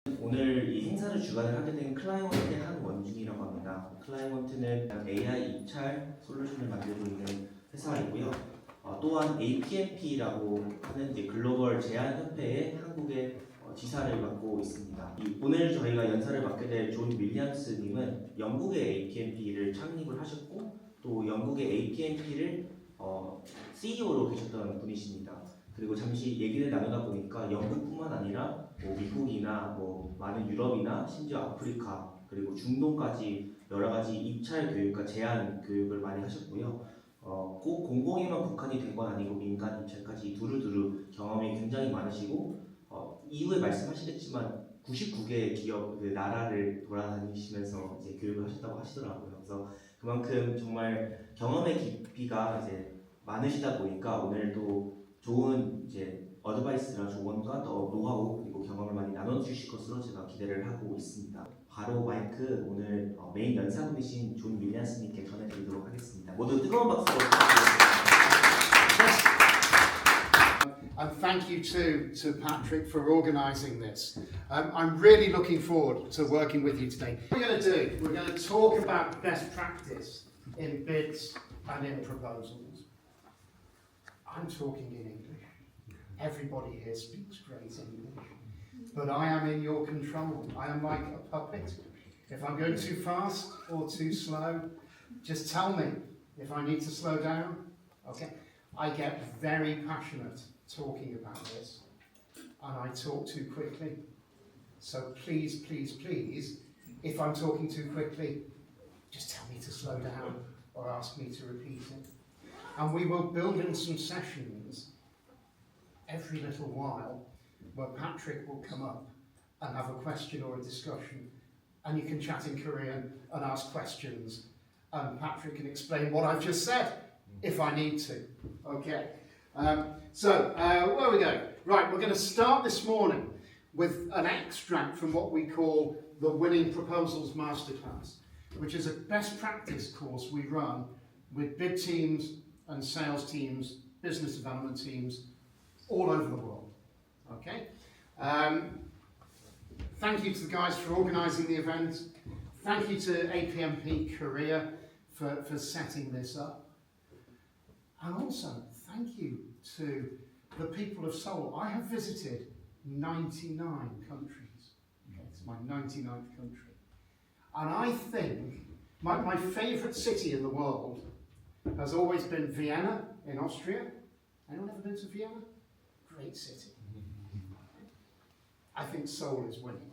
오늘 이 행사를 주관을 하게 된 클라이언트의 한원준이라고 합니다. 클라이언트는 AI 입찰 솔루션을 만들고 있는 회사이고요. 또한 APMP라고 하는 이제 글로벌 제안협회의 한국의 지사를 맡고 있습니다. 오늘 저희가 연사를 맡게 될 존 윌리엄스님은 영국의 APMP를 창립을 하셨고 또 영국의 APMP를 CEO로 계셨던 분이십니다. 그리고 잠시 얘기를 나누다 보니까 영국뿐만 아니라 미국이나 많은 유럽이나 심지어 아프리카 그리고 중동까지 여러 가지 입찰 교육과 제안 교육을 많이 하셨고요. 꼭 공공에만 국한이 된 건 아니고 민간 입찰까지 두루두루 경험이 굉장히 많으시고 이후에 말씀하시겠지만 99개의 기업 나라를 돌아다니시면서 이제 교육을 하셨다고 하시더라고요. 그래서 그만큼 정말 경험의 깊이가 이제 많으시다 보니까 오늘도 좋은 이제 어드바이스나 조언과 또 노하우 그리고 경험을 많이 나눠주실 것으로 제가 기대를 하고 있습니다. 바로 마이크 오늘 메인 연사분이신 존 윌리엄스님께 전해드리도록 하겠습니다. 모두 뜨거운 박수로 부탁드립니다. And thank you to Patrick for organising this. I'm really looking forward to working with you today. What we're going to do, we're going to talk about best practice in bids and in proposals. I'm talking in English. Everybody here speaks great English. But I am in your control. I am like a puppet. If I'm going too fast or too slow, just tell me if I need to slow down. Okay? I get very passionate talking about this, and I talk too quickly. So please, please, please, if I'm talking too quickly, just tell me to slow down or ask me to repeat it. And we will build in some sessions every little while where Patrick will come up and have a question or a discussion, and you can chat in Korean and ask questions, and Patrick can explain what I've just said if I need to. Okay. Where we go? Right, we're going to start this morning with an extract from what we call the Winning Proposals Masterclass, which is a best practice course we run with bid teams and sales teams, business development teams all over the world. Okay? Thank you to the guys for organising the event. Thank you to APMP Korea for setting this up. And also, thank you to the people of Seoul. I have visited 99 countries. Okay, it's my 99th country. And I think my favourite city in the world has always been Vienna in Austria. Anyone ever been to Vienna? Great city. I think Seoul is winning.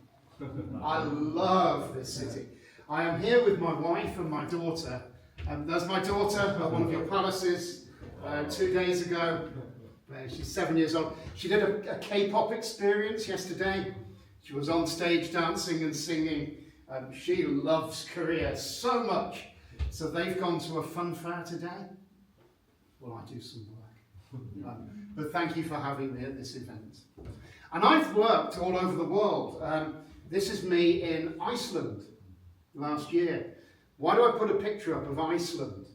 I love this city. I am here with my wife and my daughter. There's my daughter at one of your palaces 2 days ago. She's 7 years old. She did a K-pop experience yesterday. She was on stage dancing and singing. She loves Korea so much. So they've gone to a fun fair today. Well, I do some work. But thank you for having me at this event. And I've worked all over the world. This is me in Iceland last year. Why do I put a picture up of Iceland?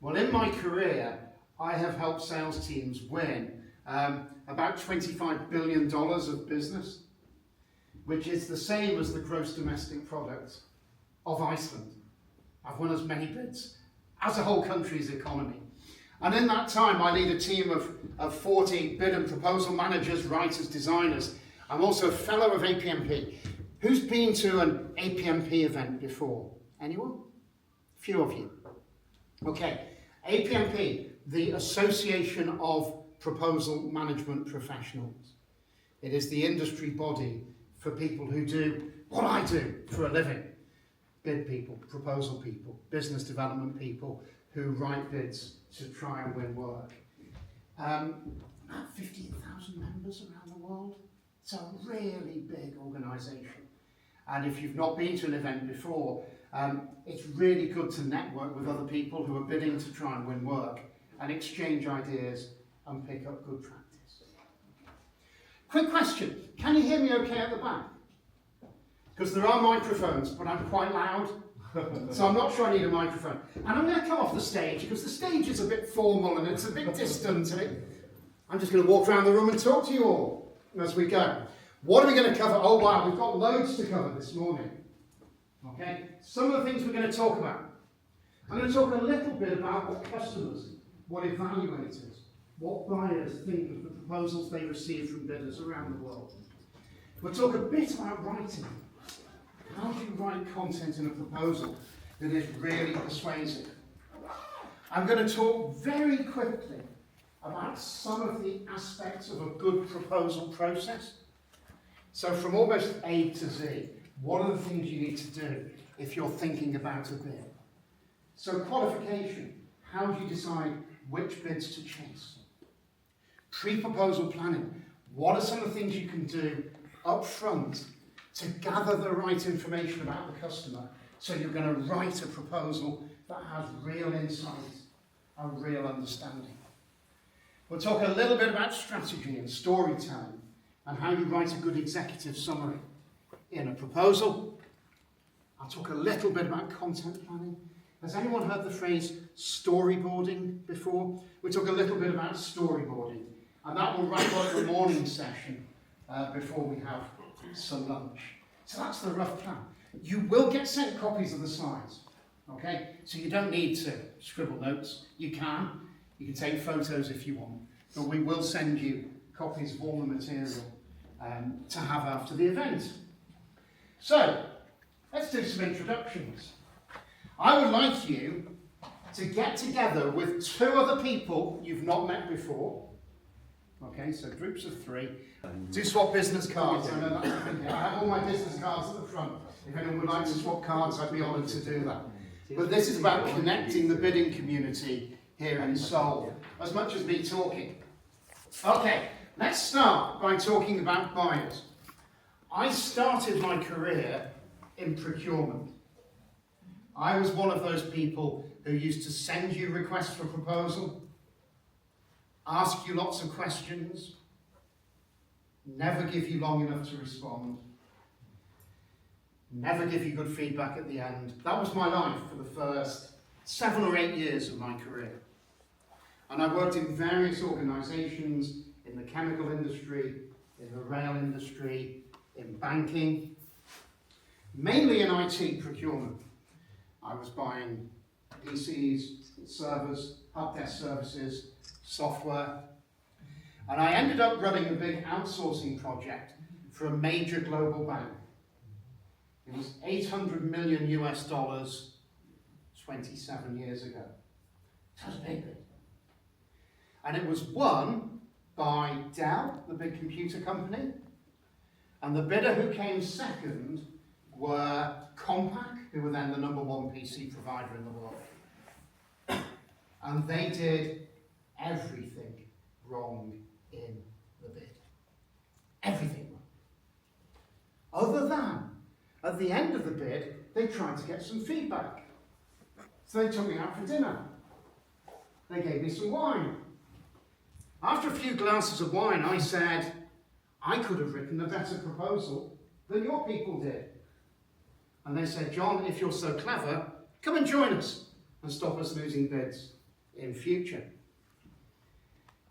Well, in my career, I have helped sales teams win about $25 billion of business, which is the same as the gross domestic product of Iceland. I've won as many bids as the whole country's economy. And in that time, I lead a team of 40 bid and proposal managers, writers, designers. I'm also a fellow of APMP. Who's been to an APMP event before? Anyone? A few of you. Okay. APMP, the Association of Proposal Management Professionals. It is the industry body for people who do what I do for a living. Bid people, proposal people, business development people who write bids to try and win work. About 15,000 members around the world. It's a really big organisation. And if you've not been to an event before, it's really good to network with other people who are bidding to try and win work and exchange ideas and pick up good practice. Quick question, can you hear me okay at the back? Because there are microphones, but I'm quite loud, so I'm not sure I need a microphone. And I'm going to come off the stage because the stage is a bit formal and it's a bit distant. I'm just going to walk around the room and talk to you all as we go. What are we going to cover? Oh wow, we've got loads to cover this morning. Okay, some of the things we're going to talk about. I'm going to talk a little bit about what customers, what evaluators, what buyers think of the proposals they receive from bidders around the world. We'll talk a bit about writing. How do you write content in a proposal that is really persuasive? I'm going to talk very quickly about some of the aspects of a good proposal process. So from almost A to Z, what are the things you need to do if you're thinking about a bid? So qualification, how do you decide which bids to chase? Pre-proposal planning, what are some of the things you can do up front to gather the right information about the customer so you're going to write a proposal that has real insight and real understanding. We'll talk a little bit about strategy and storytelling and how you write a good executive summary in a proposal. I'll talk a little bit about content planning. Has anyone heard the phrase storyboarding before? We'll talk a little bit about storyboarding, and that will wrap up the morning session before we have some lunch. So that's the rough plan. You will get sent copies of the slides, okay? So you don't need to scribble notes. You can take photos if you want, but we will send you copies of all the material to have after the event. So, let's do some introductions. I would like you to get together with 2 other people you've not met before. Okay, so groups of 3. Do swap business cards. I know that's a thing. I have all my business cards at the front. If anyone would like to swap cards, I'd be honoured to do that. But this is about connecting the bidding community here in Seoul, as much as me talking. Okay, let's start by talking about buyers. I started my career in procurement. I was one of those people who used to send you requests for proposal, ask you lots of questions, never give you long enough to respond, never give you good feedback at the end. That was my life for the first 7 or 8 years of my career. And I worked in various organisations, in the chemical industry, in the rail industry, in banking, mainly in IT procurement. I was buying PCs, servers, help desk services, software, and I ended up running a big outsourcing project for a major global bank. It was $800 million US 27 years ago. That was a big bid. And it was won by Dell, the big computer company, and the bidder who came second were Compaq, who were then the #1 PC provider in the world. And they did everything wrong in the bid. Everything wrong. Other than, at the end of the bid, they tried to get some feedback. So they took me out for dinner. They gave me some wine. After a few glasses of wine, I said, I could have written a better proposal than your people did. And they said, John, if you're so clever, come and join us and stop us losing bids in future.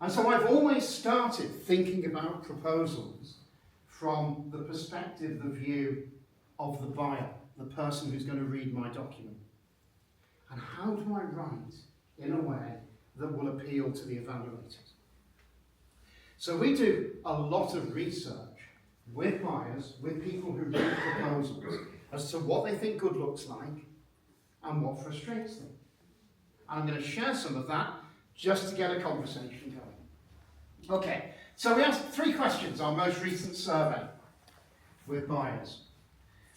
And so I've always started thinking about proposals from the perspective, the view of the buyer, the person who's going to read my document. And how do I write in a way that will appeal to the evaluators? So we do a lot of research with buyers, with people who read proposals, as to what they think good looks like and what frustrates them. And I'm going to share some of that just to get a conversation going. Okay, so we asked 3 questions, our most recent survey with buyers.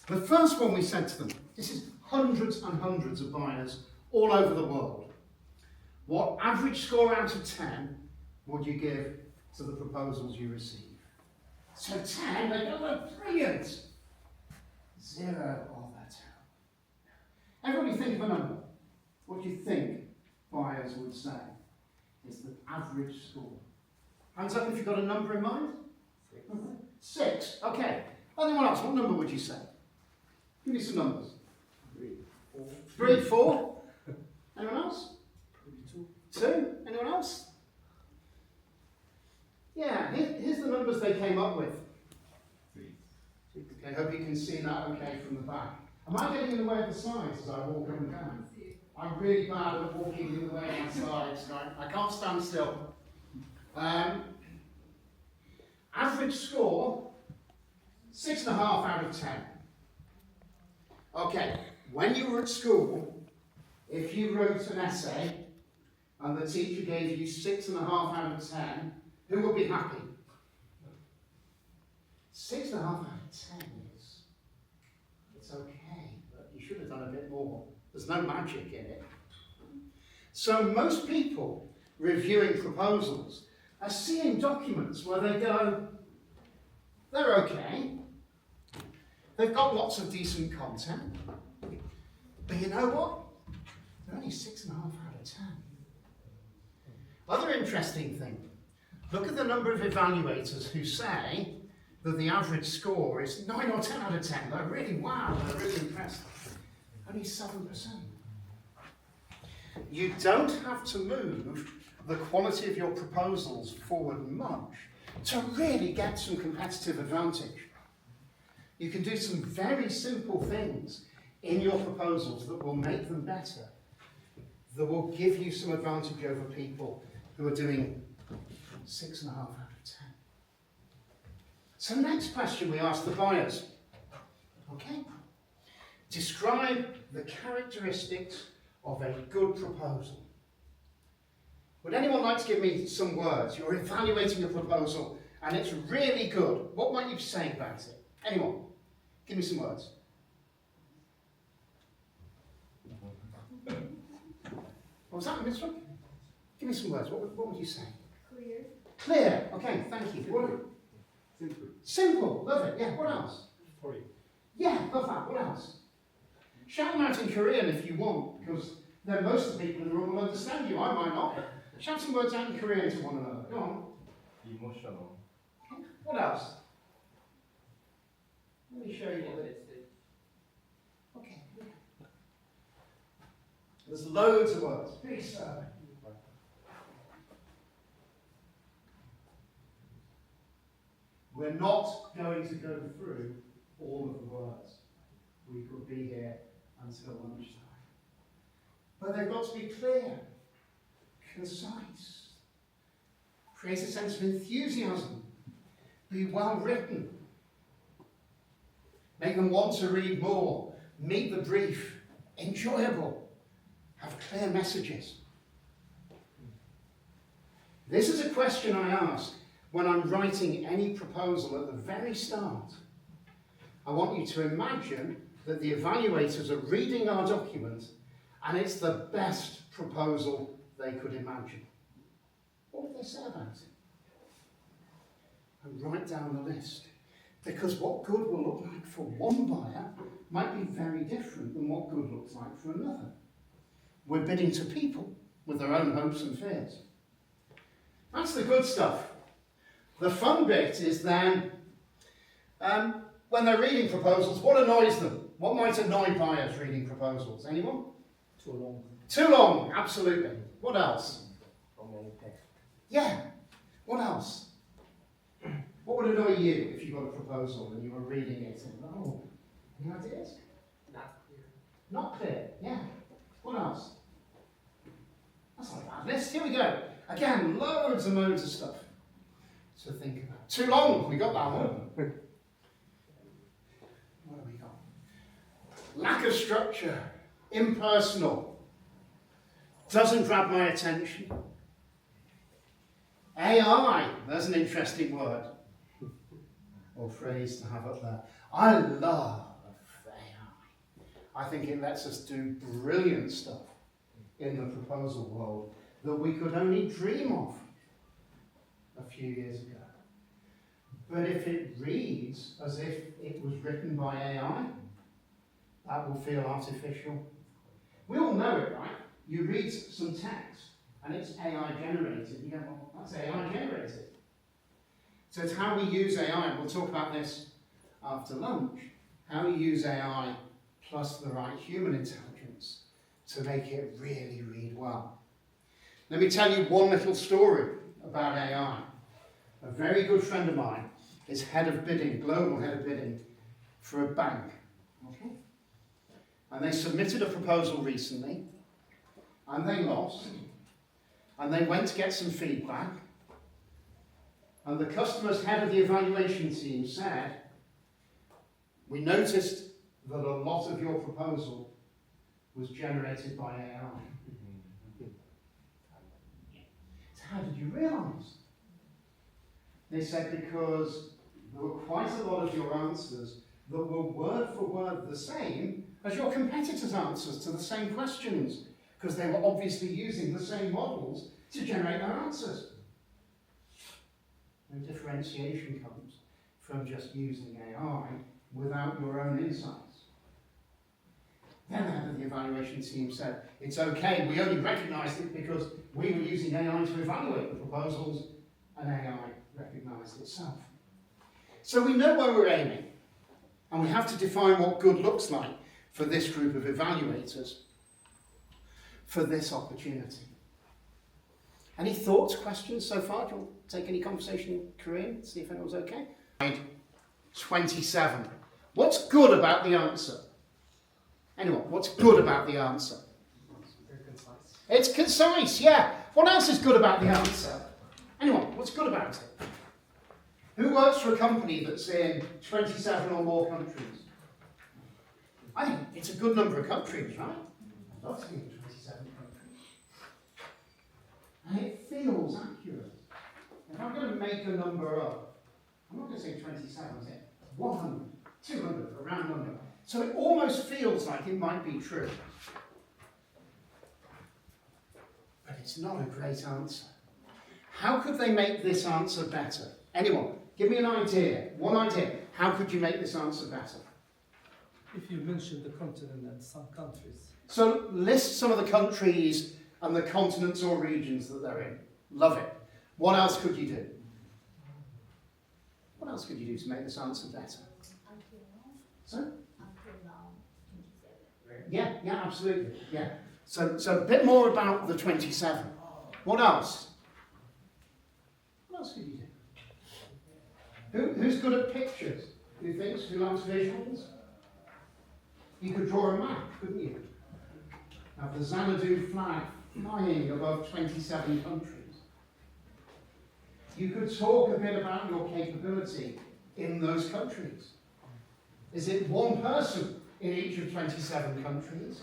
The first one we said to them, this is hundreds and hundreds of buyers all over the world. What average score out of 10 would you give to the proposals you receive? So 10, they go, "Oh, brilliant." 0, oh, that's terrible. Everybody think of a number. What do you think buyers would say is the average score? Hands up if you've got a number in mind. 6, okay. Anyone else, what number would you say? Give me some numbers. 3, 4. Anyone else? 2. Anyone else? Yeah, here's the numbers they came up with. Okay, hope you can see that okay from the back. Am I getting in the way of the slides as I walk up and down? I'm really bad at walking in the way of my slides. I can't stand still. Average score, 6.5 out of 10. Okay, when you were at school, if you wrote an essay and the teacher gave you 6.5 out of 10, who would be happy? 6.5 out of 10 is, it's okay, but you should have done a bit more. There's no magic in it. So most people reviewing proposals are seeing documents where they go, they're okay, they've got lots of decent content, but you know what? They're only 6.5 out of 10. Other interesting thing, look at the number of evaluators who say that the average score is 9 or 10 out of 10. They're really, wow, they're really impressed. Only 7%. You don't have to move the quality of your proposals forward much to really get some competitive advantage. You can do some very simple things in your proposals that will make them better, that will give you some advantage over people who are doing 6.5 out of 10. So next question we ask the buyers. Okay? Describe the characteristics of a good proposal. Would anyone like to give me some words? You're evaluating a proposal and it's really good. What might you say about it? Anyone? Give me some words. What was that, Miss Rook? Give me some words. What would you say? Clear. Clear. Okay, thank you. Simple. Simple. Love it. Yeah, what else? Free. Yeah, love that. What else? Shout them out in Korean if you want, because then most of the people in the room will understand you. I might not. Shout some words out in Korean to one another. Go on. Emotional. Okay. What else? Let me show you what it is. Okay. There's loads of words. Big survey. We're not going to go through all of the words. We could be here until lunchtime. But they've got to be clear, concise, create a sense of enthusiasm, be well written, make them want to read more, meet the brief, enjoyable, have clear messages. This is a question I ask when I'm writing any proposal at the very start. I want you to imagine that the evaluators are reading our document and it's the best proposal they could imagine. What would they say about it? And write down the list. Because what good will look like for one buyer might be very different than what good looks like for another. We're bidding to people with their own hopes and fears. That's the good stuff. The fun bit is then, when they're reading proposals, what annoys them? What might annoy buyers reading proposals? Anyone? Too long. Too long, absolutely. What else? Too many text. Yeah. What else? What would annoy you if you got a proposal and you were reading it and, oh, any ideas? Not clear. Not clear, yeah. What else? That's not a bad list. Here we go. Again, loads and loads of stuff to think about. Too long, we got that one. What have we got? Lack of structure, impersonal, doesn't grab my attention. AI, there's an interesting word or phrase to have up there. I love AI. I think it lets us do brilliant stuff in the proposal world that we could only dream of a few years ago. But if it reads as if it was written by AI, that will feel artificial. We all know it, right? You read some text and it's AI generated. You go, well, that's AI generated. So it's how we use AI. We'll talk about this after lunch. How we use AI plus the right human intelligence to make it really read well. Let me tell you one little story about AI. A very good friend of mine is head of bidding, global head of bidding for a bank. Okay? And they submitted a proposal recently, and they lost, and they went to get some feedback, and the customer's head of the evaluation team said, we noticed that a lot of your proposal was generated by AI. So how did you realise? They said because there were quite a lot of your answers that were word for word the same as your competitors' answers to the same questions, because they were obviously using the same models to generate their answers. And differentiation comes from just using AI without your own insights. Then the head of the evaluation team said, it's okay, we only recognised it because we were using AI to evaluate the proposals, and AI recognised itself. So we know where we're aiming, and we have to define what good looks like for this group of evaluators for this opportunity. Any thoughts, questions so far? Do you want to take any conversation in Korean? See if anyone's okay? 27. What's good about the answer? Anyone, what's good about the answer? Very concise. It's concise, yeah. What else is good about the answer? Anyone, what's good about it? Who works for a company that's in 27 or more countries? I think it's a good number of countries, right? I'd love to be in 27 countries. And it feels accurate. If I'm going to make a number up, I'm not going to say 27, I'll say 100, 200, a round number. So it almost feels like it might be true. But it's not a great answer. How could they make this answer better? Anyone, give me an idea. One idea. How could you make this answer better? If you mention the continent and some countries. So list some of the countries and the continents or regions that they're in. Love it. What else could you do? What else could you do to make this answer better? So? Until now, 27. Yeah, absolutely. Yeah. So a bit more about the 27. What else? What else could you do? Who's good at pictures? Who thinks? Who likes visuals? You could draw a map, couldn't you? Have the Xanadu flag flying above 27 countries. You could talk a bit about your capability in those countries. Is it one person in each of 27 countries?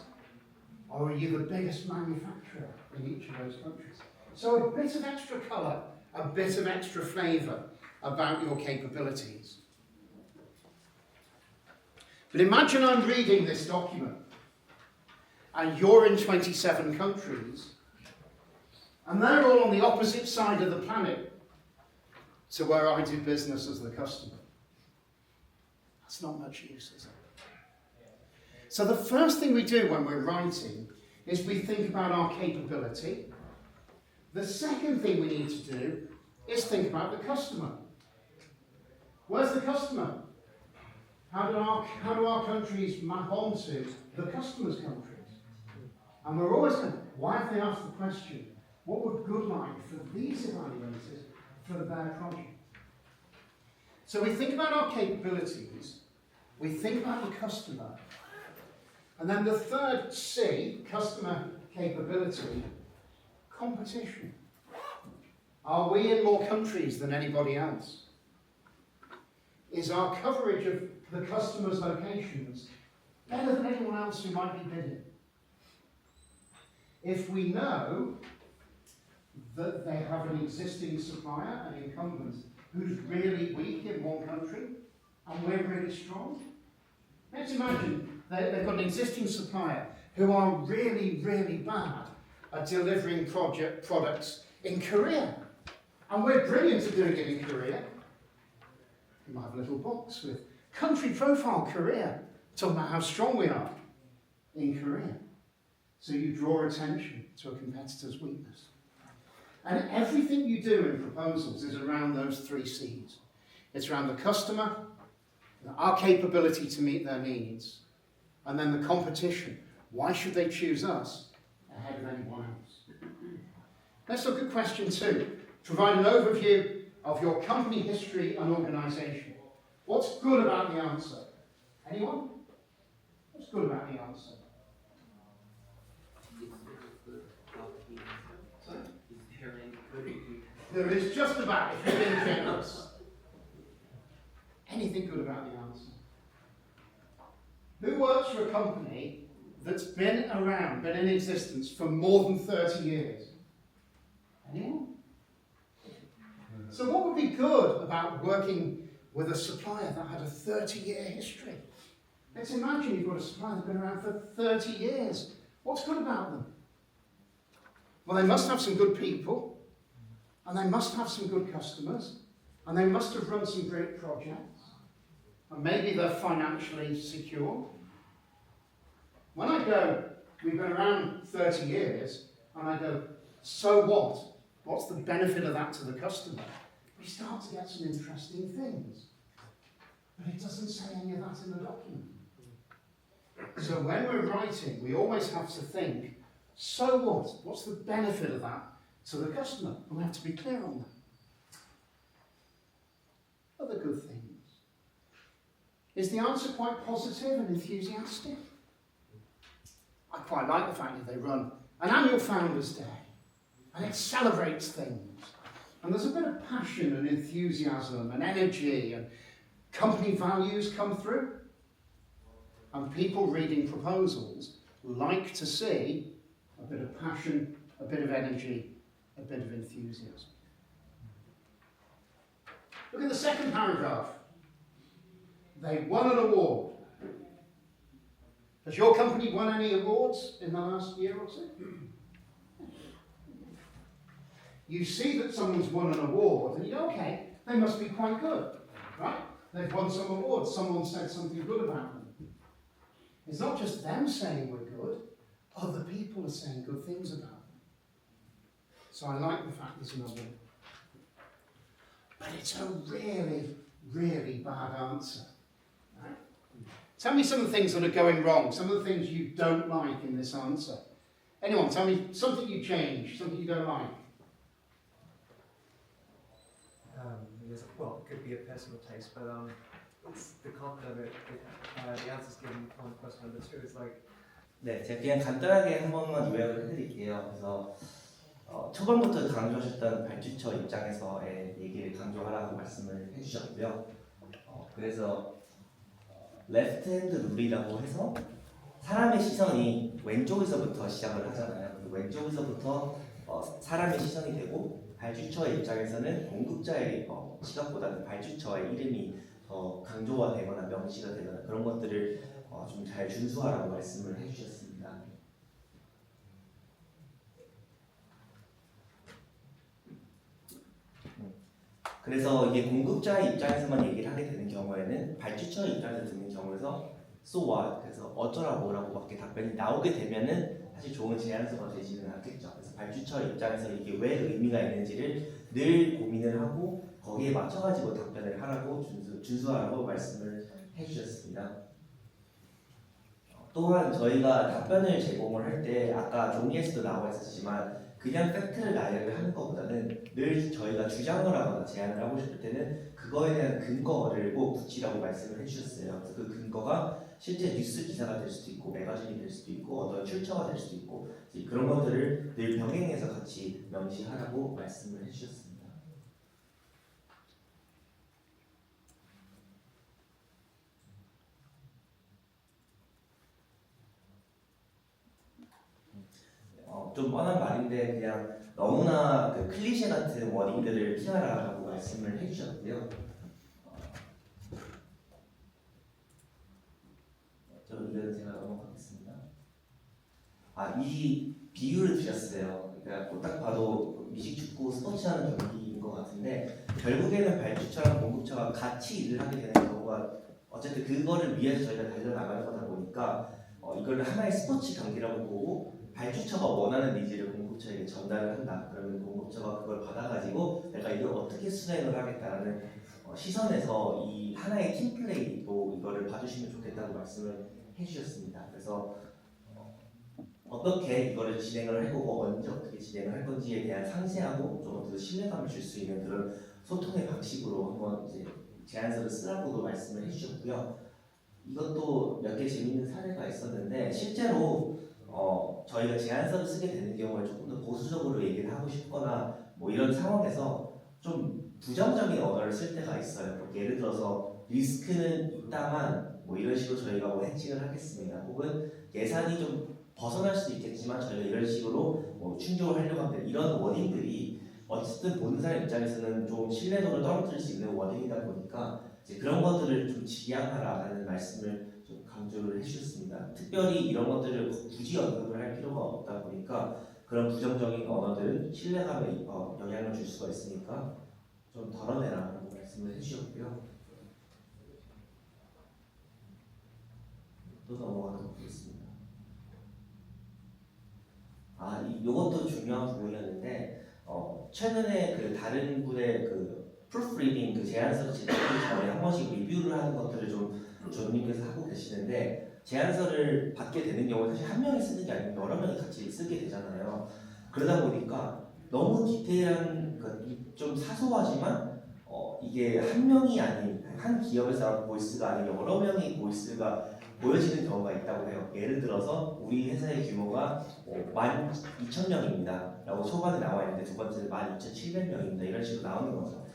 Or are you the biggest manufacturer in each of those countries? So a bit of extra colour, a bit of extra flavour about your capabilities. But imagine I'm reading this document and you're in 27 countries and they're all on the opposite side of the planet to where I do business as the customer. That's not much use, is it? So the first thing we do when we're writing is we think about our capability. The second thing we need to do is think about the customer. Where's the customer? How do our countries map onto the customer's countries? And we're always going, why have they asked the question, what would good like for these evaluators for their project? So we think about our capabilities, we think about the customer, and then the third C, customer capability, competition. Are we in more countries than anybody else? Is our coverage of the customer's locations better than anyone else who might be bidding? If we know that they have an existing supplier, an incumbent, who's really weak in one country, and we're really strong, let's imagine they've got an existing supplier who are really, really bad at delivering products in Korea. And we're brilliant at doing it in Korea. You might have a little box with country profile Korea, talking about how strong we are in Korea. So you draw attention to a competitor's weakness. And everything you do in proposals is around those three C's. It's around the customer, our capability to meet their needs, and then the competition. Why should they choose us ahead of anyone else? Let's look at question 2. Provide an overview of your company history and organisation. What's good about the answer? Anyone? What's good about the answer? There is just about, if you're being generous. Anything good about the answer? Who works for a company that's been around, been in existence for more than 30 years? Anyone? So what would be good about working with a supplier that had a 30-year history? Let's imagine you've got a supplier that's been around for 30 years. What's good about them? Well, they must have some good people, and they must have some good customers, and they must have run some great projects, and maybe they're financially secure. When I go, we've been around 30 years, and I go, so what? What's the benefit of that to the customer? We start to get some interesting things. But it doesn't say any of that in the document. So when we're writing, we always have to think, so what? What's the benefit of that to the customer? And we have to be clear on that. Other good things. Is the answer quite positive and enthusiastic? I quite like the fact that they run an annual Founders' Day. And it celebrates things. And there's a bit of passion and enthusiasm and energy and company values come through. And people reading proposals like to see a bit of passion, a bit of energy, a bit of enthusiasm. Look at the second paragraph. They won an award. Has your company won any awards in the last year or so? You see that someone's won an award and you go, okay, they must be quite good, right? They've won some awards, someone said something good about them. It's not just them saying we're good, other people are saying good things about them. So I like the fact there's an award. But it's a really, really bad answer. Right? Tell me some of the things that are going wrong, some of the things you don't like in this answer. Anyone, tell me something you change, something you don't like. Well, it could be a personal taste, but it's the content of it. The answers given on question number 2 is like. 네, 제가 그냥 간단하게 한 번만 요약을 해드릴게요. 그래서 초반부터 강조하셨던 발주처 입장에서의 얘기를 강조하라고 말씀을 해주셨고요. 그래서 레프트 핸드 룰이라고 해서 사람의 시선이 왼쪽에서부터 시작을 하잖아요. 왼쪽에서부터 사람의 시선이 되고 발주처의 입장에서는 공급자의 시각보다는 발주처의 이름이 더 강조가 되거나 명시가 되거나 그런 것들을 좀 잘 준수하라고 말씀을 해주셨습니다. 그래서 이게 공급자의 입장에서만 얘기를 하게 되는 경우에는 발주처의 입장에서 듣는 경우에서 so what? 그래서 어쩌라 뭐라고밖에 답변이 나오게 되면은 사실 좋은 제안서가 되지는 않겠죠. 그래서 발주처 입장에서 이게 왜 의미가 있는지를 늘 고민을 하고 거기에 맞춰가지고 답변을 하라고 준수하라고 말씀을 해주셨습니다. 또한 저희가 답변을 제공을 할 때 아까 종이에서도 나와 있었지만 그냥 팩트를 나열을 하는 것보다는 늘 저희가 주장을 하거나 제안을 하고 싶을 때는 그거에 대한 근거를 꼭 붙이라고 말씀을 해주셨어요. 그래서 그 근거가 실제 뉴스 기사가 될 수도 있고 매거진이 될 수도 있고 어떤 출처가 될 수도 있고 그런 것들을 늘 병행해서 같이 명시하라고 말씀을 해주셨습니다. 좀 뻔한 말인데 그냥 너무나 그 클리셰 같은 워딩들을 피하라고 말씀을 해주셨고요. 좀 이거는 제가 넘어가겠습니다. 이 비유를 드렸어요. 그러니까 딱 봐도 미식축구 스포츠하는 경기인 것 같은데 결국에는 발주처랑 공급처가 같이 일을 하게 되는 경우가 어쨌든 그거를 위해서 저희가 달려나가는 거다 보니까 이걸 하나의 스포츠 경기라고 보고 발주처가 원하는 니즈를 공급처에게 전달을 한다. 그러면 공급처가 그걸 받아가지고 내가 이걸 어떻게 수행을 하겠다라는 시선에서 이 하나의 팀플레이로 이거를 봐주시면 좋겠다고 말씀을 해주셨습니다. 그래서 어떻게 이거를 진행을 할 거고 언제 어떻게 진행을 할 건지에 대한 상세하고 좀 더 신뢰감을 줄 수 있는 그런 소통의 방식으로 한번 이제 제안서를 쓰라고도 말씀을 해주셨고요. 이것도 몇 개 재밌는 사례가 있었는데 실제로 저희가 제안서를 쓰게 되는 경우에 조금 더 보수적으로 얘기를 하고 싶거나 뭐 이런 상황에서 좀 부정적인 언어를 쓸 때가 있어요. 뭐 예를 들어서 리스크는 있다만 뭐 이런 식으로 저희가 뭐 해칭을 하겠습니다. 혹은 예산이 좀 벗어날 수도 있겠지만 저희가 이런 식으로 뭐 충족을 하려고 합니다. 이런 워딩들이 어쨌든 보는 사람 입장에서는 좀 신뢰도를 떨어뜨릴 수 있는 워딩이다 보니까 이제 그런 것들을 좀 지양하라라는 말씀을 좀 강조를 해주셨습니다. 특별히 이런 것들을 굳이 언급을 할 필요가 없다 보니까 그런 부정적인 언어들은 신뢰감에 영향을 줄 수가 있으니까 좀 덜어내라라고 말씀을 해주셨고요. 또 넘어가도록 하겠습니다. 요것도 중요한 부분이었는데 최근에 그 다른 분의 그 프루프리딩 그 제안서 제작하기 전에 한 번씩 리뷰를 하는 것들을 좀 조님께서 하고 계시는데 제안서를 받게 되는 경우에 사실 한 명이 쓰는 게 아니고 여러 명이 같이 쓰게 되잖아요. 그러다 보니까 너무 디테일한 좀 사소하지만 이게 한 명이 아닌 한 기업에서 나온 보이스가 아닌 여러 명의 보이스가 보여지는 경우가 있다고 해요. 예를 들어서 우리 회사의 규모가 12,000명입니다 라고 초반에 나와 있는데 두 번째는 12,700명입니다 이런 식으로 나오는 거죠.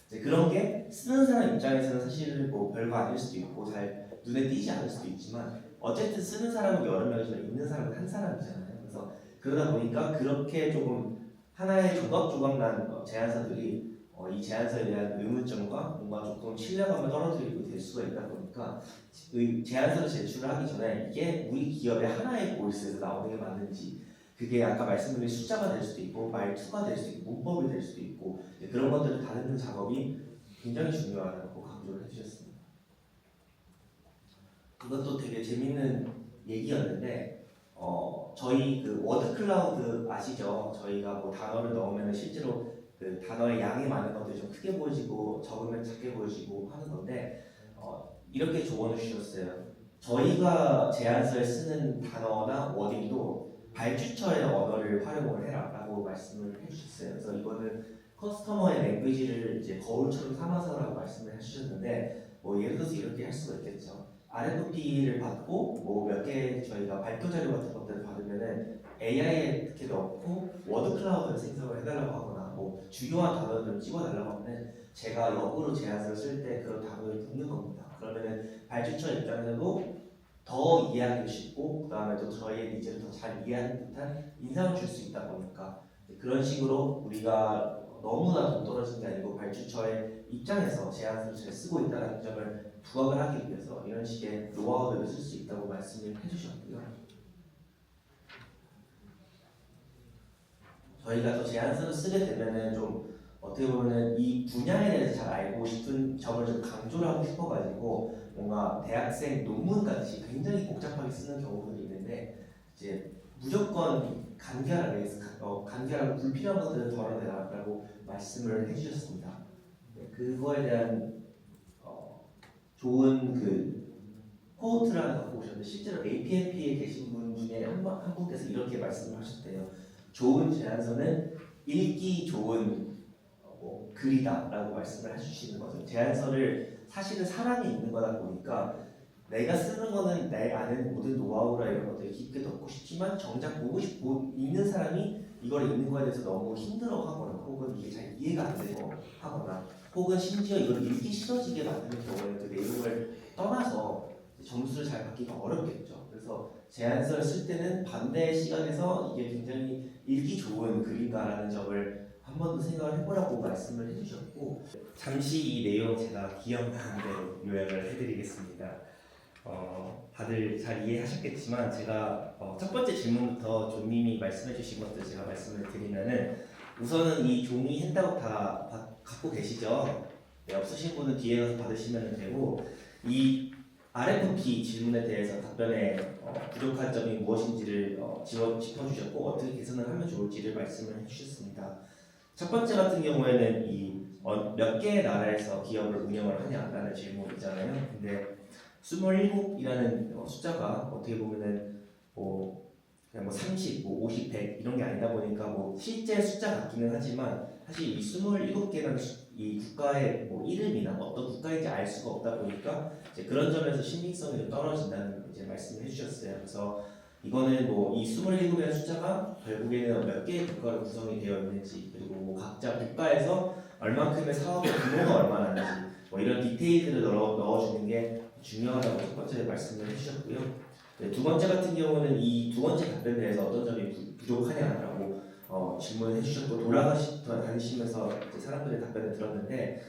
이제 그런 게 쓰는 사람 입장에서는 사실 뭐 별거 아닐 수도 있고 잘 눈에 띄지 않을 수도 있지만 어쨌든 쓰는 사람은 여러 명이지만 있는 사람은 한 사람이잖아요. 그래서 그러다 보니까 그렇게 조금 하나의 조각조각난 제안서들이 이 제안서에 대한 의문점과 뭔가 조금 신뢰감을 떨어뜨리고 될 수가 있다 보니까 제안서를 제출을 하기 전에 이게 우리 기업의 하나의 보이스에서 나오는 게 맞는지 그게 아까 말씀드린 숫자가 될 수도 있고 말투가 될 수도 있고 문법이 될 수도 있고 그런 것들을 다루는 작업이 굉장히 중요하다고 강조를 해주셨습니다. 이것도 되게 재밌는 얘기였는데 저희 그 워드 클라우드 아시죠? 저희가 뭐 단어를 넣으면 실제로 그 단어의 양이 많은 것들이 좀 크게 보여지고 적으면 작게 보여지고 하는 건데 이렇게 조언을 주셨어요. 저희가 제안서에 쓰는 단어나 워딩도 발주처의 언어를 활용을 해라 라고 말씀을 해주셨어요. 그래서 이거는 커스터머의 랭귀지를 이제 거울처럼 삼아서라고 말씀을 해주셨는데 뭐 예를 들어서 이렇게 할 수가 있겠죠. RFP를 받고 뭐 몇 개 저희가 발표 자료 같은 것들을 받으면은 AI에 이렇게 넣고 워드 클라우드를 생성을 해달라고 하거나 뭐 주요한 단어들을 찍어달라고 하면은 제가 역으로 제안서를 쓸 때 그런 단어를 묻는 겁니다. 그러면은 발주처 입장에서도 더 이해하기 쉽고 그 다음에 또 저희의 니즈를 더 잘 이해하는 듯한 인상을 줄 수 있다 보니까 그런 식으로 우리가 너무나 동떨어진 게 아니고 발주처의 입장에서 제안서를 잘 쓰고 있다는 점을 부각을 하기 위해서 이런 식의 노하우들을 쓸 수 있다고 말씀을 해주셨고요. 저희가 또 제안서를 쓰게 되면은 좀 어떻게 보면은 이 분야에 대해서 잘 알고 싶은 점을 좀 강조를 하고 싶어가지고 뭔가 대학생 논문 같이 굉장히 복잡하게 쓰는 경우들이 있는데 이제 무조건 간결하게 간결하고 불필요한 것들을 덜어내라라고 말씀을 해주셨습니다. 그거에 대한 좋은 그 코트를 하나 갖고 오셨는데 실제로 APMP에 계신 분 중에 한 분께서 이렇게 말씀을 하셨대요. 좋은 제안서는 읽기 좋은 글이다라고 말씀을 해주시는 거죠. 제안서를 사실은 사람이 읽는 거다 보니까 내가 쓰는 거는 내 아는 모든 노하우나 이런 것들을 깊게 넣고 싶지만 정작 보고 싶고 읽는 사람이 이걸 읽는 거에 대해서 너무 힘들어하거나 혹은 이게 잘 이해가 안 되고 하거나 혹은 심지어 이걸 읽기 싫어지게 만드는 경우에 그 내용을 떠나서 점수를 잘 받기가 어렵겠죠. 그래서 제안서를 쓸 때는 반대의 시각에서 이게 굉장히 읽기 좋은 글인가라는 점을 한 번 더 생각을 해보라고 말씀을 해주셨고 잠시 이 내용 제가 기억나는 대로 요약을 해드리겠습니다. 다들 잘 이해하셨겠지만 제가 첫 번째 질문부터 존님이 말씀해주신 것들 제가 말씀을 드리면은 우선은 이 종이 핸드아웃 다 갖고 계시죠? 네, 없으신 분은 뒤에 가서 받으시면 되고 이 RFP 질문에 대해서 답변에 부족한 점이 무엇인지를 짚어주셨고 어떻게 개선을 하면 좋을지를 말씀을 해주셨습니다. 첫 번째 같은 경우에는 이 몇 개의 나라에서 기업을 운영을 하냐라는 질문이잖아요. 근데 27이라는 숫자가 어떻게 보면은 그냥 30, 50, 100 이런 게 아니다 보니까 실제 숫자 같기는 하지만 사실 이 27개라는 이 국가의 뭐 이름이나 어떤 국가인지 알 수가 없다 보니까 이제 그런 점에서 신빙성이 좀 떨어진다는 이제 말씀을 해주셨어요. 그래서 이거는 뭐 이 27이라는 숫자가 결국에는 몇 개의 국가로 구성이 되어 있는지, 그리고 뭐 각자 국가에서 얼만큼의 사업의 규모가 얼마나 되는지 뭐 이런 디테일들을 넣어주는 게 중요하다고 첫 번째 말씀을 해주셨고요. 네, 두 번째 같은 경우는 이 두 번째 답변에 대해서 어떤 점이 부족하냐라고 질문을 해주셨고, 다니시면서 이제 사람들의 답변을 들었는데,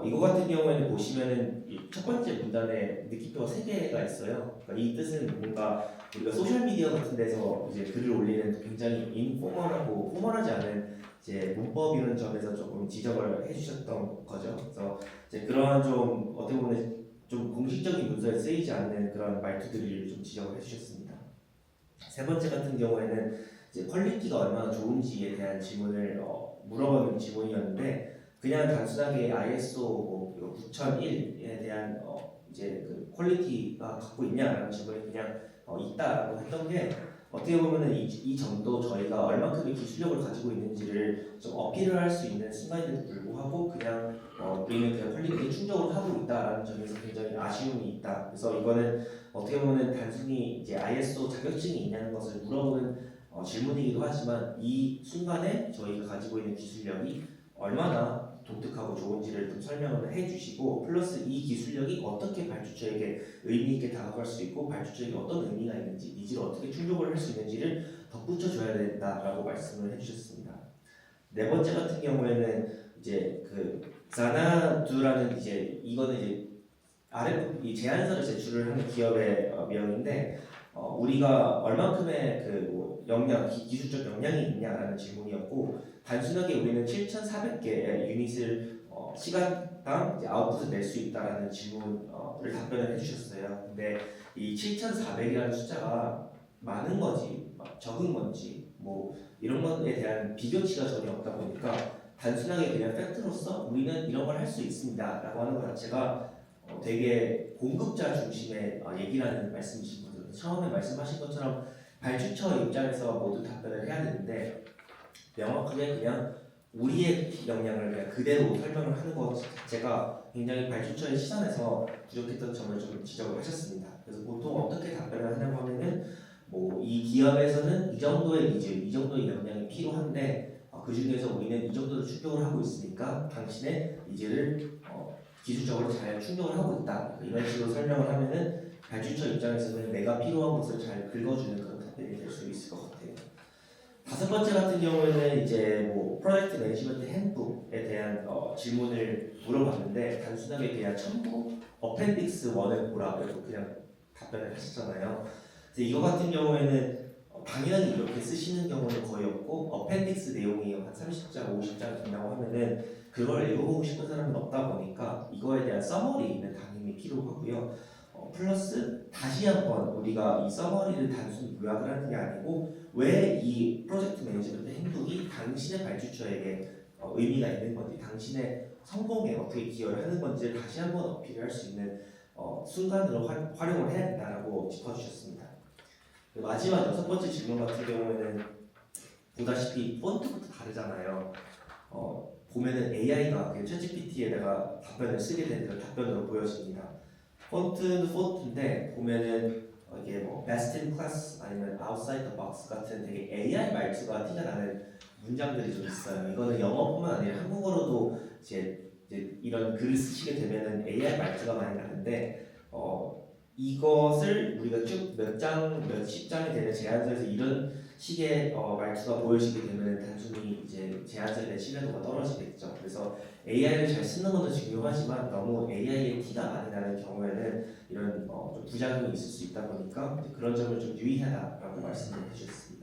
이거 같은 경우에는 보시면은 이 첫 번째 문단에 느낌표가 3개가 있어요. 그러니까 이 뜻은 뭔가 우리가 소셜 미디어 같은 데서 이제 글을 올리는 굉장히 인포멀하고 포멀하지 않은 이제 문법 이런 점에서 조금 지적을 해주셨던 거죠. 그래서 이제 그러한 좀 어떻게 보면 좀 공식적인 문서에 쓰이지 않는 그런 말투들을 좀 지적을 해주셨습니다. 세 번째 같은 경우에는 이제 퀄리티가 얼마나 좋은지에 대한 질문을 물어보는 질문이었는데, 그냥 단순하게 ISO 뭐 9001에 대한 이제 그 퀄리티가 갖고 있냐라는 질문이 그냥 있다라고 했던 게, 어떻게 보면은 이 점도 저희가 얼만큼의 기술력을 가지고 있는지를 좀 어필을 할 수 있는 순간인데도 불구하고 그냥 우리는 그냥 퀄리티에 충족을 하고 있다라는 점에서 굉장히 아쉬움이 있다. 그래서 이거는 어떻게 보면은 단순히 이제 ISO 자격증이 있냐는 것을 물어보는 질문이기도 하지만, 이 순간에 저희가 가지고 있는 기술력이 얼마나 독특하고 좋은지를 좀 설명을 해주시고, 플러스 이 기술력이 어떻게 발주처에게 의미 있게 다가갈 수 있고 발주처에게 어떤 의미가 있는지, 니즈를 어떻게 충족을 할 수 있는지를 덧붙여줘야 된다라고 말씀을 해주셨습니다. 네 번째 같은 경우에는 이제 그 자나두라는 이제 이거는 이제 이 제안서를 제출을 하는 기업의 명인데, 우리가 얼만큼의 그 기술적 역량이 있냐라는 질문이었고, 단순하게 우리는 7,400개의 유닛을 시간당 이제 아웃풋을 낼 수 있다라는 질문을 답변을 해주셨어요. 근데 이 7,400이라는 숫자가 많은 건지 적은 건지 뭐 이런 것에 대한 비교치가 전혀 없다 보니까, 단순하게 그냥 팩트로서 우리는 이런 걸 할 수 있습니다라고 하는 것 자체가 되게 공급자 중심의 얘기라는 말씀이신 거죠. 처음에 말씀하신 것처럼 발주처 입장에서 모두 답변을 해야 되는데, 명확하게 그냥 우리의 역량을 그냥 그대로 설명을 하는 것 자체가 굉장히 발주처의 시선에서 부족했던 점을 좀 지적을 하셨습니다. 그래서 보통 어떻게 답변을 하냐고 하면은 뭐 이 기업에서는 이 정도의 니즈, 이 정도의 역량이 필요한데 그 중에서 우리는 이 정도를 충족을 하고 있으니까 당신의 니즈를 기술적으로 잘 충족을 하고 있다. 이런 식으로 설명을 하면은 발주처 입장에서는 내가 필요한 것을 잘 긁어주는 그런 답변이 될 수 있을 것 같아요. 다섯 번째 같은 경우에는 이제 뭐 프로젝트 매니지먼트 핸북에 대한 질문을 물어봤는데, 단순하게 그냥 첨부 어펜딕스 1을 보라고 그냥 답변을 하셨잖아요. 근데 이거 같은 경우에는 당연히 이렇게 쓰시는 경우는 거의 없고, 어펜딕스 내용이 한 30장, 50장 된다고 하면은 그걸 읽어보고 싶은 사람은 없다 보니까 이거에 대한 서머리는 당연히 필요하고요. 플러스 다시 한번 우리가 이 서머리를 단순히 요약을 하는 게 아니고, 왜 이 프로젝트 매니지먼트 핸북이 당신의 발주처에게 의미가 있는 건지, 당신의 성공에 어떻게 기여를 하는 건지를 다시 한번 어필을 할 수 있는 순간으로 활용을 해야 된다라고 짚어주셨습니다. 마지막 여섯 번째 질문 같은 경우에는 보다시피 폰트부터 다르잖아요. 보면은 AI가 챗GPT에다가 답변을 쓰게 된 그런 답변으로 보여집니다. 폰트는 폰트인데 보면은 이게 뭐 best in class 아니면 outside the box 같은 되게 AI 말투가 티가 나는 문장들이 좀 있어요. 이거는 영어뿐만 아니라 한국어로도 이제 이런 글을 쓰시게 되면은 AI 말투가 많이 나는데, 이것을 우리가 쭉 몇십 장이 되는 제안서에서 이런 식의 말투가 보여지게 되면 단순히 이제 제안서에 대한 신뢰도가 떨어지겠죠. 그래서 AI를 잘 쓰는 것도 중요하지만 너무 AI의 티가 많이 나는 경우에는 이런 좀 부작용이 있을 수 있다 보니까 그런 점을 좀 유의하라고 말씀을 해주셨습니다.